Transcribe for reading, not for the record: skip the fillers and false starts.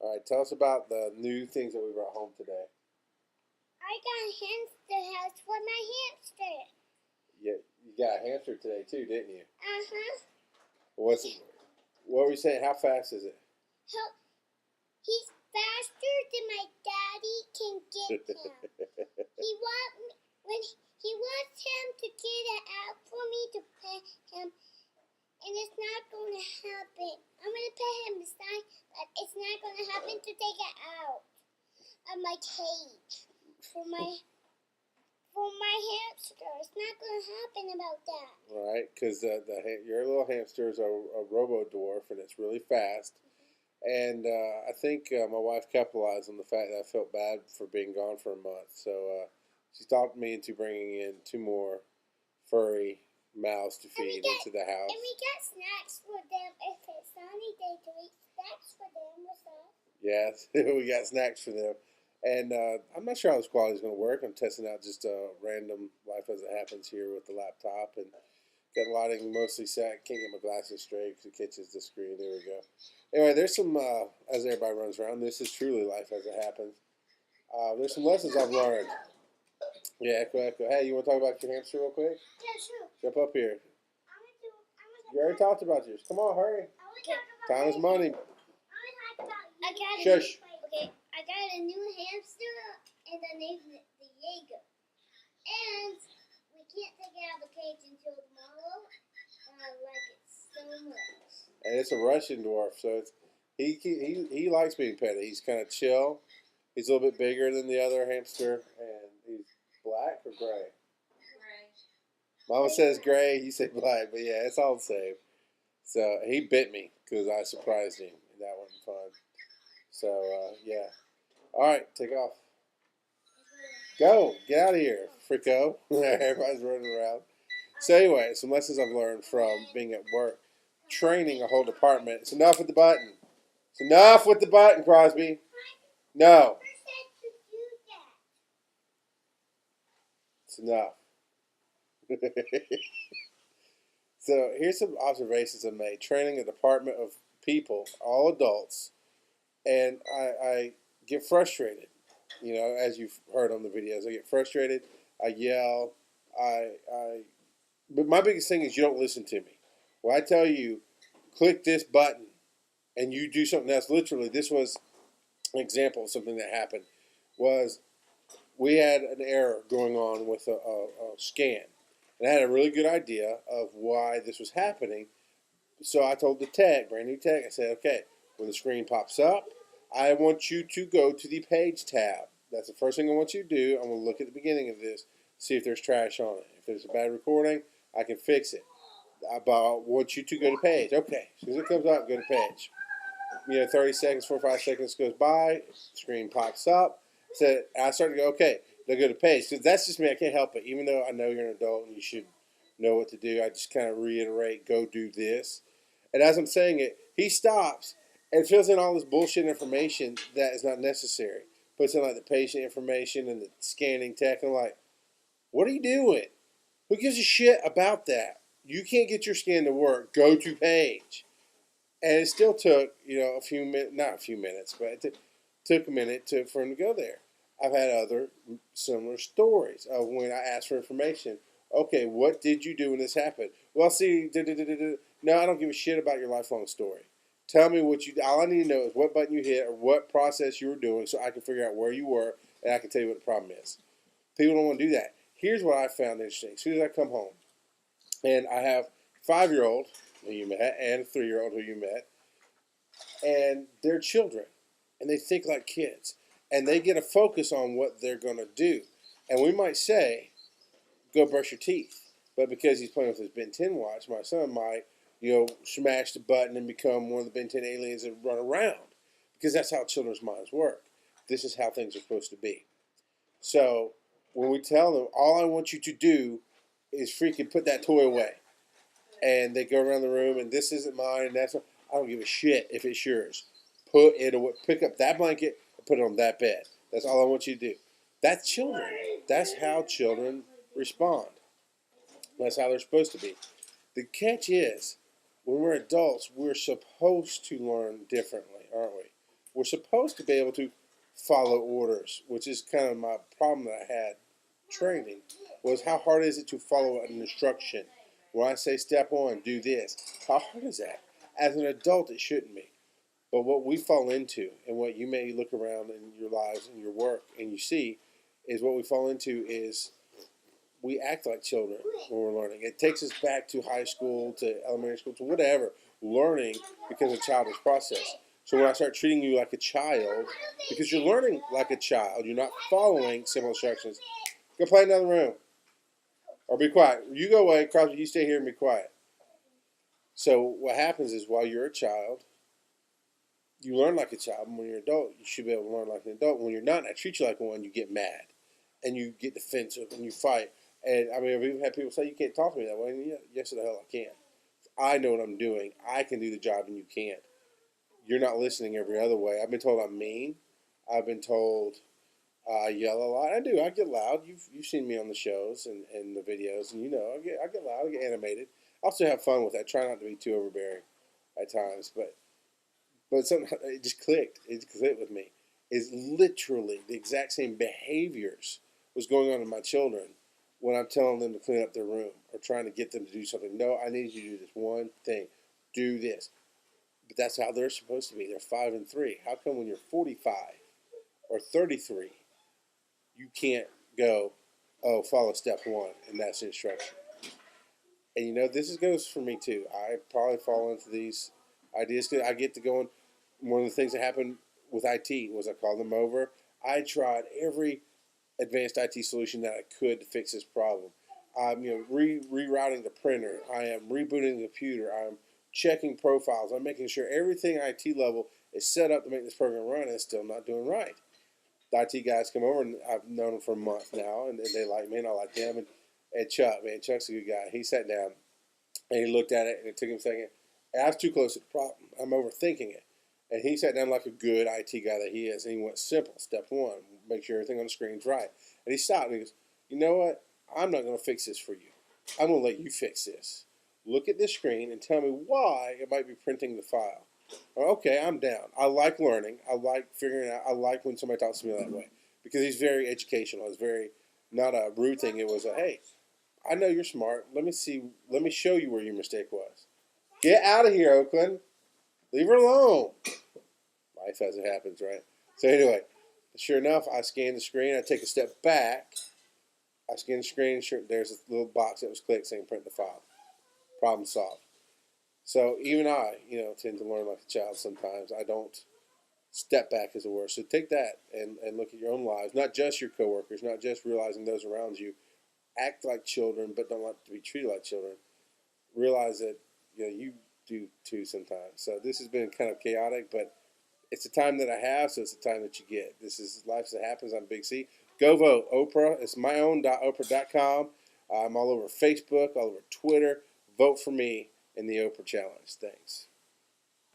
All right, tell us about the new things that we brought home today. I got a hamster house for my hamster. Yeah, you got a hamster today too, didn't you? Uh-huh. What were you saying? How fast is it? He's faster than my daddy can get him. He wants him to get it out for me to pet him, and it's not going to happen. I'm going to pet him beside, but it's not going to happen to take it out of my cage for my hamster. It's not going to happen about that. Right, because your little hamster is a robo dwarf, and it's really fast. And I think my wife capitalized on the fact that I felt bad for being gone for a month. So she talked me into bringing in 2 more furry mouths to feed into the house. And we got snacks for them. If it's sunny day to eat snacks for them. What's up? Yes, we got snacks for them. And I'm not sure how this quality is going to work. I'm testing out just a random life as it happens here with the laptop. And got lighting mostly set. Can't get my glasses straight because it catches the screen. There we go. Anyway, there's some, as everybody runs around, this is truly life as it happens. There's some lessons I've learned. Yeah, echo, echo. Hey, you want to talk about your hamster real quick? Yeah, sure. Jump up here. You already talked about yours. Come on, hurry. Time is money. Shush. Okay, I got a new hamster, and I named it the Jaeger. And we can't take it out of the cage until tomorrow. I like it so much. And it's a Russian dwarf, so he likes being petted. He's kind of chill. He's a little bit bigger than the other hamster, and he's black or gray. Gray. Mama says gray, you say black, but yeah, it's all the same. So he bit me because I surprised him, and that wasn't fun. So yeah. All right, take off. Go, get out of here, fricko. Everybody's running around. So anyway, some lessons I've learned from being at work, training a whole department. It's enough with the button. It's enough with the button, Crosby. No, it's enough. So here's some observations I made. Training a department of people, all adults, and I get frustrated. You know, as you've heard on the videos, I get frustrated. I yell. But my biggest thing is you don't listen to me. When I tell you, click this button, and you do something else. Literally, this was an example of something that happened. Was we had an error going on with a scan, and I had a really good idea of why this was happening. So I told the tech, brand new tech, I said, okay, when the screen pops up, I want you to go to the page tab. That's the first thing I want you to do. I'm going to look at the beginning of this, see if there's trash on it. If there's a bad recording, I can fix it. I want you to go to page. Okay, as soon as it comes up, go to page. 30 seconds, 45 seconds goes by, screen pops up. So I start to go, okay, now go to page. Because that's just me. I can't help it. Even though I know you're an adult and you should know what to do, I just kind of reiterate, go do this. And as I'm saying it, he stops and fills in all this bullshit information that is not necessary. Puts in like the patient information and the scanning tech. And I'm like, what are you doing? Who gives a shit about that? You can't get your scan to work. Go to page. And it still took, a few minutes, not a few minutes, but it took a minute for him to go there. I've had other similar stories of when I asked for information. Okay, what did you do when this happened? Well, see, no, I don't give a shit about your lifelong story. Tell me all I need to know is what button you hit or what process you were doing so I can figure out where you were and I can tell you what the problem is. People don't want to do that. Here's what I found interesting. As soon as I come home, and I have a 5-year-old who you met and a 3-year-old who you met, and they're children, and they think like kids, and they get a focus on what they're going to do. And we might say, go brush your teeth. But because he's playing with his Ben 10 watch, my son might, smash the button and become one of the Ben 10 aliens and run around. Because that's how children's minds work. This is how things are supposed to be. So when we tell them, all I want you to do is freaking put that toy away. And they go around the room, and this isn't mine, and that's not, I don't give a shit if it's yours. Put it away. Pick up that blanket and put it on that bed. That's all I want you to do. That's children. That's how children respond. That's how they're supposed to be. The catch is, when we're adults, we're supposed to learn differently, aren't we? We're supposed to be able to follow orders, which is kind of my problem that I had training, was how hard is it to follow an instruction? When I say step one, do this, how hard is that? As an adult, it shouldn't be. But what we fall into, and what you may look around in your lives and your work and you see, is what we fall into is we act like children when we're learning. It takes us back to high school, to elementary school, to whatever, learning because of childish process. So when I start treating you like a child, because you're learning like a child, you're not following simple instructions, go play in another room. Or be quiet. You go away, Crosby, you stay here and be quiet. So what happens is while you're a child, you learn like a child. And when you're an adult, you should be able to learn like an adult. When you're not, and I treat you like one, you get mad. And you get defensive and you fight. And I mean, I've even had people say, you can't talk to me that way. And yeah, yes, the hell I can. I know what I'm doing. I can do the job and you can't. You're not listening every other way. I've been told I'm mean. I've been told I yell a lot. I do. I get loud. You've seen me on the shows and the videos, and you know I get loud. I get animated. I also have fun with that. I try not to be too overbearing at times, but something it just clicked. It clicked with me. Is literally the exact same behaviors was going on in my children when I'm telling them to clean up their room or trying to get them to do something. No, I need you to do this one thing. Do this. But that's how they're supposed to be. They're 5 and 3. How come when you're 45 or 33, you can't go, oh, follow step one, and that's the instruction? And you know, goes for me too. I probably fall into these ideas because I get to going. One of the things that happened with IT was I called them over. I tried every advanced IT solution that I could to fix this problem. I'm rerouting the printer. I am rebooting the computer. I'm checking profiles. I'm making sure everything IT level is set up to make this program run, and it's still not doing right. The IT guys come over, and I've known them for a month now, and they like me, and I like them. And Chuck, man, Chuck's a good guy. He sat down, and he looked at it, and it took him a second. And I was too close to the problem. I'm overthinking it. And he sat down like a good IT guy that he is, and he went, simple, step one, make sure everything on the screen's right. And he stopped, and he goes, you know what? I'm not going to fix this for you. I'm going to let you fix this. Look at this screen and tell me why it might be printing the file. Okay, I'm down. I like learning. I like figuring out. I like when somebody talks to me that way because he's very educational. It's very not a rude thing. It was a, hey, I know you're smart. Let me show you where your mistake was. Get out of here, Oakland. Leave her alone. Life as it happens, right? So anyway, sure enough, I scan the screen. I take a step back. I scan the screen. Sure, there's a little box that was clicked saying print the file. Problem solved. So even I, tend to learn like a child sometimes. I don't step back, as it were. So take that and look at your own lives, not just your coworkers, not just realizing those around you. Act like children, but don't like to be treated like children. Realize that you do too sometimes. So this has been kind of chaotic, but it's the time that I have, so it's the time that you get. This is Life as It Happens. I'm Big C. Go vote. Oprah. It's myown.oprah.com. I'm all over Facebook, all over Twitter. Vote for me in the Oprah Challenge. Thanks.